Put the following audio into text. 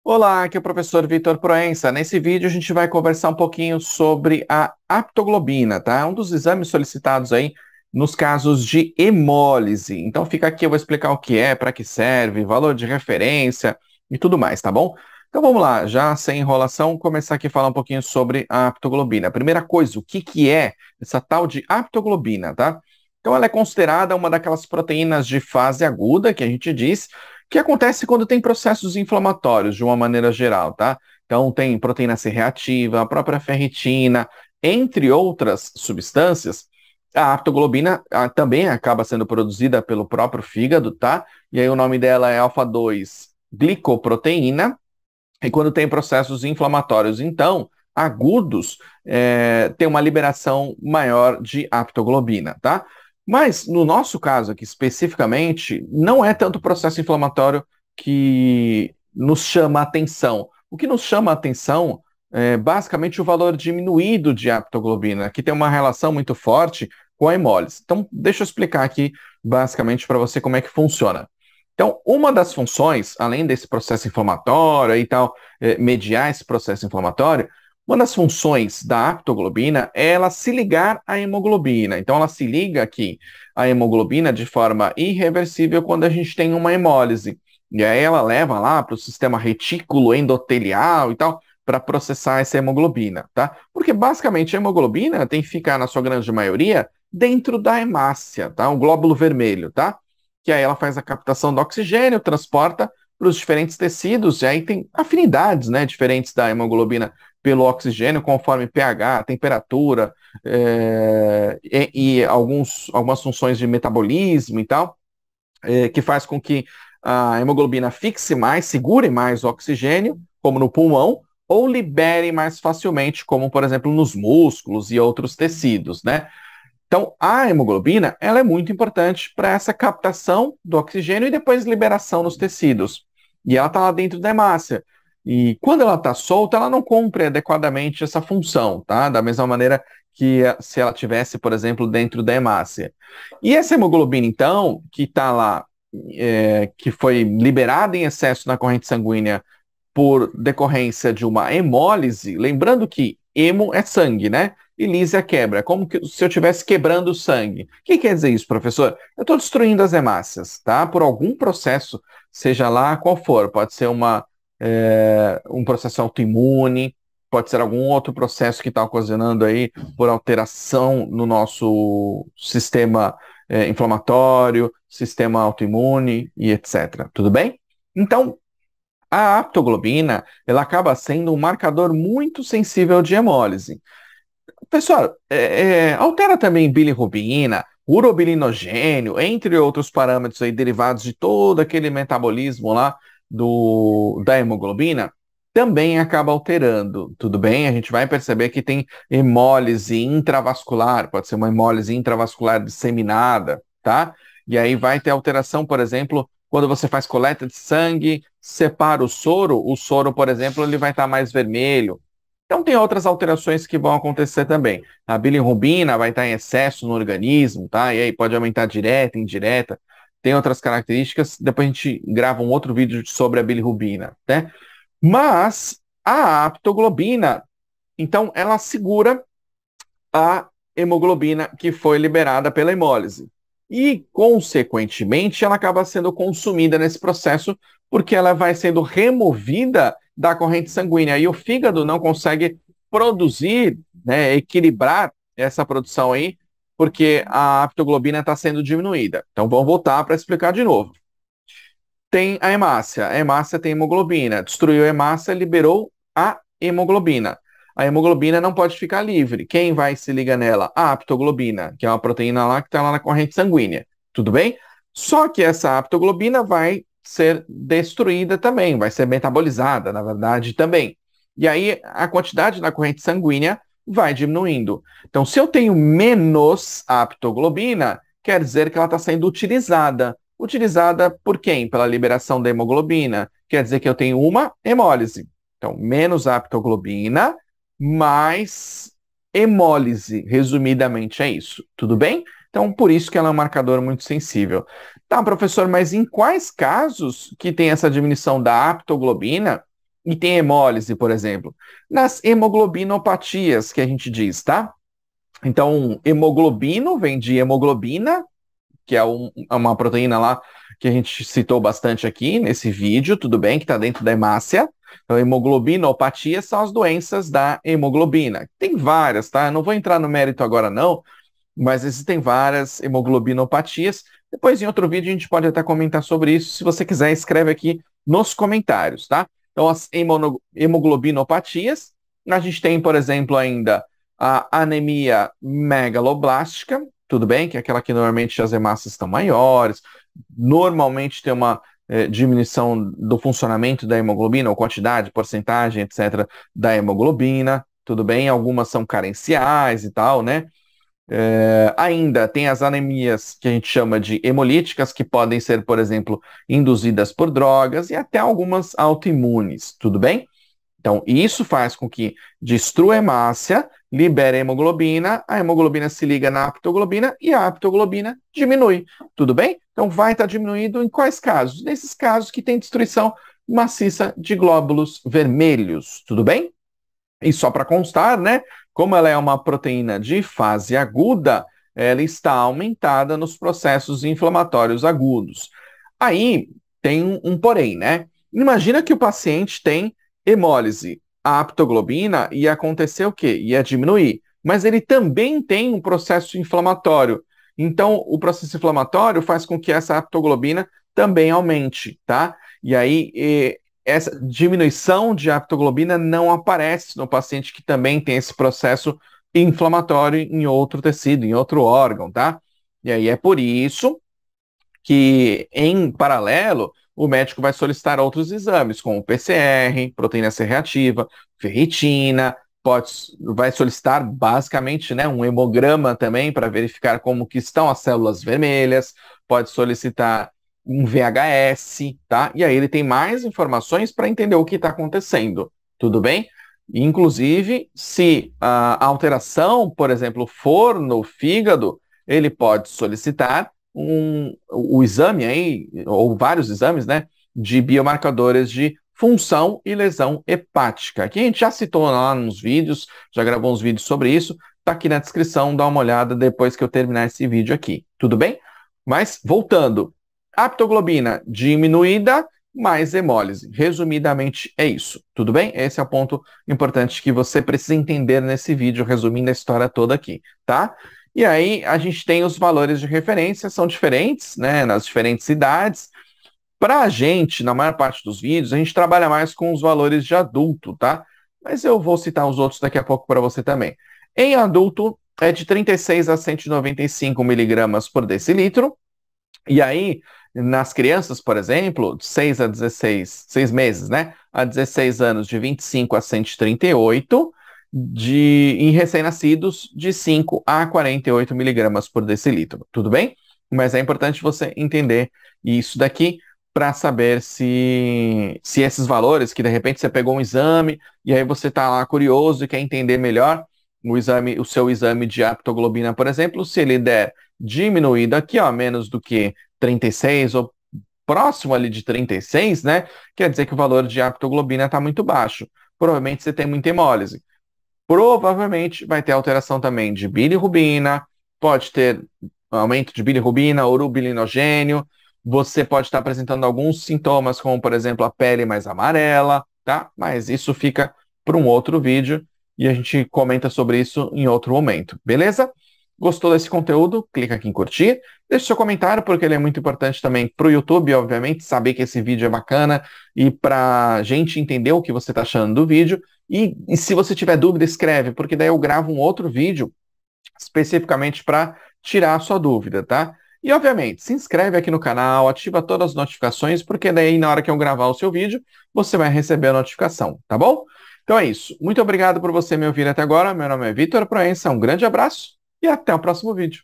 Olá, aqui é o professor Vitor Proença. Nesse vídeo a gente vai conversar um pouquinho sobre a aptoglobina, tá? É um dos exames solicitados aí nos casos de hemólise. Então fica aqui, eu vou explicar o que é, para que serve, valor de referência e tudo mais, tá bom? Então vamos lá, já sem enrolação, começar aqui a falar um pouquinho sobre a aptoglobina. Primeira coisa, o que é essa tal de aptoglobina, tá? Então ela é considerada uma daquelas proteínas de fase aguda, que a gente diz, que acontece quando tem processos inflamatórios, de uma maneira geral, tá? Então, tem proteína C reativa, a própria ferritina, entre outras substâncias. A aptoglobina também acaba sendo produzida pelo próprio fígado, tá? E aí o nome dela é alfa-2 glicoproteína. E quando tem processos inflamatórios, então, agudos, tem uma liberação maior de aptoglobina, tá? Mas, no nosso caso aqui especificamente, não é tanto o processo inflamatório que nos chama a atenção. O que nos chama a atenção é basicamente o valor diminuído de aptoglobina, que tem uma relação muito forte com a hemólise. Então, deixa eu explicar aqui basicamente para você como é que funciona. Então, uma das funções, além desse processo inflamatório e tal, mediar esse processo inflamatório, uma das funções da aptoglobina é ela se ligar à hemoglobina. Então, ela se liga aqui à hemoglobina de forma irreversível quando a gente tem uma hemólise. E aí ela leva lá para o sistema retículo endotelial e tal, para processar essa hemoglobina, tá? Porque basicamente a hemoglobina tem que ficar, na sua grande maioria, dentro da hemácia, tá? O glóbulo vermelho, tá? Que aí ela faz a captação do oxigênio, transporta para os diferentes tecidos, e aí tem afinidades, né, diferentes da hemoglobina pelo oxigênio, conforme pH, temperatura, e algumas funções de metabolismo e tal, que faz com que a hemoglobina fixe mais, segure mais o oxigênio, como no pulmão, ou libere mais facilmente, como, por exemplo, nos músculos e outros tecidos, né? Então, a hemoglobina, ela é muito importante para essa captação do oxigênio e depois liberação nos tecidos. E ela está lá dentro da hemácia. E quando ela está solta, ela não cumpre adequadamente essa função, tá? Da mesma maneira que se ela tivesse, por exemplo, dentro da hemácia. E essa hemoglobina, então, que está lá, que foi liberada em excesso na corrente sanguínea por decorrência de uma hemólise, lembrando que hemo é sangue, né? E lise é quebra, é como se eu estivesse quebrando o sangue. O que quer dizer isso, professor? Eu estou destruindo as hemácias, tá? Por algum processo, seja lá qual for. Pode ser um processo autoimune, pode ser algum outro processo que está ocasionando aí por alteração no nosso sistema inflamatório, sistema autoimune e etc. Tudo bem? Então, a aptoglobina, ela acaba sendo um marcador muito sensível de hemólise. Pessoal, altera também bilirrubina, urobilinogênio, entre outros parâmetros aí derivados de todo aquele metabolismo lá da hemoglobina, também acaba alterando, tudo bem? A gente vai perceber que tem hemólise intravascular, pode ser uma hemólise intravascular disseminada, tá? E aí vai ter alteração, por exemplo, quando você faz coleta de sangue, separa o soro, por exemplo, ele vai estar mais vermelho. Então, tem outras alterações que vão acontecer também. A bilirrubina vai estar em excesso no organismo, tá? E aí pode aumentar direta, indireta. Tem outras características. Depois a gente grava um outro vídeo sobre a bilirrubina, né? Mas a aptoglobina, então, ela segura a hemoglobina que foi liberada pela hemólise. E, consequentemente, ela acaba sendo consumida nesse processo porque ela vai sendo removida da corrente sanguínea e o fígado não consegue produzir, né, equilibrar essa produção aí, porque a aptoglobina está sendo diminuída. Então, vamos voltar para explicar de novo. Tem a hemácia tem hemoglobina, destruiu a hemácia, liberou a hemoglobina. A hemoglobina não pode ficar livre. Quem vai se liga nela? A aptoglobina, que é uma proteína lá que está lá na corrente sanguínea. Tudo bem? Só que essa aptoglobina vai ser destruída também, vai ser metabolizada, na verdade, também. E aí a quantidade na corrente sanguínea vai diminuindo. Então, se eu tenho menos aptoglobina, quer dizer que ela está sendo utilizada. Utilizada por quem? Pela liberação da hemoglobina. Quer dizer que eu tenho uma hemólise. Então, menos aptoglobina, mais hemólise. Resumidamente é isso. Tudo bem? Então, por isso que ela é um marcador muito sensível. Tá, professor, mas em quais casos que tem essa diminuição da aptoglobina e tem hemólise, por exemplo? Nas hemoglobinopatias, que a gente diz, tá? Então, hemoglobino vem de hemoglobina, que é uma proteína lá que a gente citou bastante aqui nesse vídeo, tudo bem, que está dentro da hemácia. Então, hemoglobinopatia são as doenças da hemoglobina. Tem várias, tá? Eu não vou entrar no mérito agora, não, mas existem várias hemoglobinopatias. Depois, em outro vídeo, a gente pode até comentar sobre isso. Se você quiser, escreve aqui nos comentários, tá? Então, as hemoglobinopatias, a gente tem, por exemplo, ainda a anemia megaloblástica, tudo bem? Que é aquela que normalmente as hemácias estão maiores, normalmente tem uma diminuição do funcionamento da hemoglobina, ou quantidade, porcentagem, etc., da hemoglobina, tudo bem? Algumas são carenciais e tal, né? Ainda tem as anemias que a gente chama de hemolíticas, que podem ser, por exemplo, induzidas por drogas e até algumas autoimunes, tudo bem? Então, isso faz com que destrua a hemácia, libere a hemoglobina se liga na aptoglobina e a aptoglobina diminui, tudo bem? Então, vai estar diminuído em quais casos? Nesses casos que tem destruição maciça de glóbulos vermelhos, tudo bem? E só para constar, né? Como ela é uma proteína de fase aguda, ela está aumentada nos processos inflamatórios agudos. Aí tem um porém, né? Imagina que o paciente tem hemólise, a aptoglobina ia acontecer o quê? Ia diminuir. Mas ele também tem um processo inflamatório. Então, o processo inflamatório faz com que essa aptoglobina também aumente, tá? E aí, essa diminuição de aptoglobina não aparece no paciente que também tem esse processo inflamatório em outro tecido, em outro órgão, tá? E aí é por isso que, em paralelo, o médico vai solicitar outros exames, como PCR, proteína C reativa, ferritina, vai solicitar basicamente, né, um hemograma também para verificar como que estão as células vermelhas, pode solicitar um VHS, tá? E aí ele tem mais informações para entender o que está acontecendo, tudo bem? Inclusive, se a alteração, por exemplo, for no fígado, ele pode solicitar o exame aí, ou vários exames, né, de biomarcadores de função e lesão hepática, que a gente já citou lá nos vídeos, já gravou uns vídeos sobre isso, tá aqui na descrição, dá uma olhada depois que eu terminar esse vídeo aqui, tudo bem? Mas, voltando, aptoglobina diminuída, mais hemólise. Resumidamente é isso, tudo bem? Esse é o ponto importante que você precisa entender nesse vídeo, resumindo a história toda aqui, tá? E aí a gente tem os valores de referência, são diferentes, né, nas diferentes idades. Para a gente, na maior parte dos vídeos, a gente trabalha mais com os valores de adulto, tá? Mas eu vou citar os outros daqui a pouco para você também. Em adulto, é de 36 a 195 miligramas por decilitro. E aí, nas crianças, por exemplo, de 6 a 16, 6 meses, né? A 16 anos, de 25 a 138, em recém-nascidos, de 5 a 48 miligramas por decilitro, tudo bem? Mas é importante você entender isso daqui para saber se esses valores, que de repente você pegou um exame e aí você está lá curioso e quer entender melhor o seu exame de aptoglobina, por exemplo, se ele der diminuído aqui, ó, menos do que 36 ou próximo ali de 36, né? Quer dizer que o valor de aptoglobina está muito baixo. Provavelmente você tem muita hemólise. Provavelmente vai ter alteração também de bilirrubina, pode ter aumento de bilirrubina, urobilinogênio, você pode estar apresentando alguns sintomas, como por exemplo a pele mais amarela, tá? Mas isso fica para um outro vídeo e a gente comenta sobre isso em outro momento, beleza? Gostou desse conteúdo? Clica aqui em curtir, deixe seu comentário, porque ele é muito importante também para o YouTube, obviamente, saber que esse vídeo é bacana e para a gente entender o que você está achando do vídeo. E se você tiver dúvida, escreve, porque daí eu gravo um outro vídeo especificamente para tirar a sua dúvida, tá? E, obviamente, se inscreve aqui no canal, ativa todas as notificações, porque daí, na hora que eu gravar o seu vídeo, você vai receber a notificação, tá bom? Então é isso. Muito obrigado por você me ouvir até agora. Meu nome é Vitor Proença, um grande abraço e até o próximo vídeo.